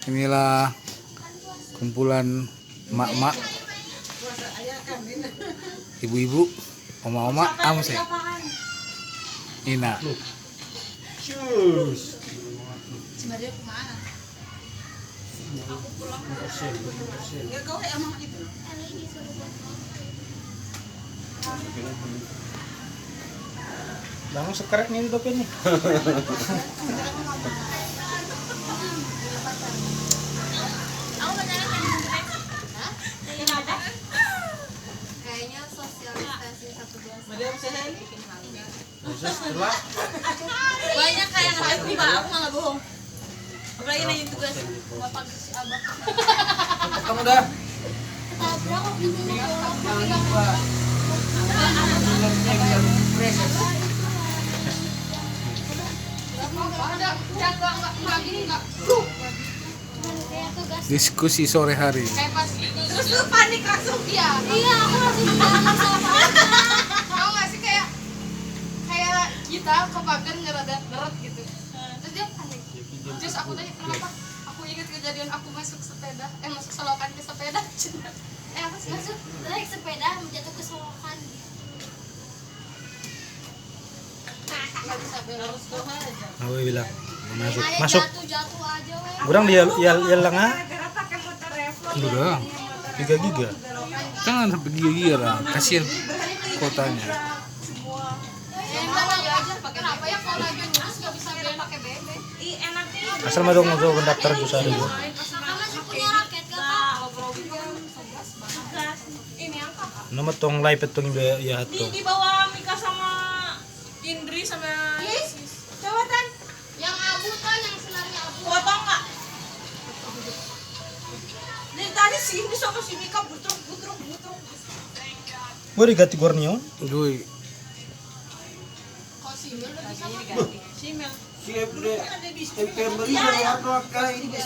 Inilah kumpulan mak-mak, ibu-ibu, oma-oma, sih. Ina. Cus. Sebenarnya kemana? Aku pulang. Enggak kau sama itu. Bangun sekarang nih itu nih. Aku beneran pengen hah? Kenapa? Kayaknya sosialisasi 1 Madiam sehari. Setelah banyak kayak nggak aku mbak, aku malah bohong. Apalagi nanya tugas bapak si abah. kamu dah. Tabrak aku bingung. Diskusi sore hari. Terus lu panik langsung dia. Iya, aku langsung panik sama. Tahu nggak sih kayak kita ke pagar ngeret gitu. Terus dia panik. Terus aku tanya kenapa? Aku ingat kejadian aku masuk selokan ke sepeda. Aku masuk naik sepeda menjatuh ke selokan. Nggak bisa Harus kau aja. Aku bilang masuk. Ayah Masuk. jatuh aja weh. Kurang dia ya lengah Gara-gara pakai motor refleks. Udah, 3 giga. jangan sampai gila-gila lah. Kasian kotanya. Kenapa ya kalau lagi ngurus nggak bisa pakai BB? Ih, enaknya. Asal mah dong mau pendaftar gue sehari gua. Kakak masih punya raket gak kak? Ini yang kakak. Nama tong live tong ya tuh. Di bawah Mika sama Indri sama coba tan Yang abu kan, yang senarnya abu. foto nggak? Dari tadi si Indri sama si Mika butruk. Gua diganti Gornion. Doi. Kok sih udah bisa pakai? Si Mel. Si MP beri warna kayak ini guys,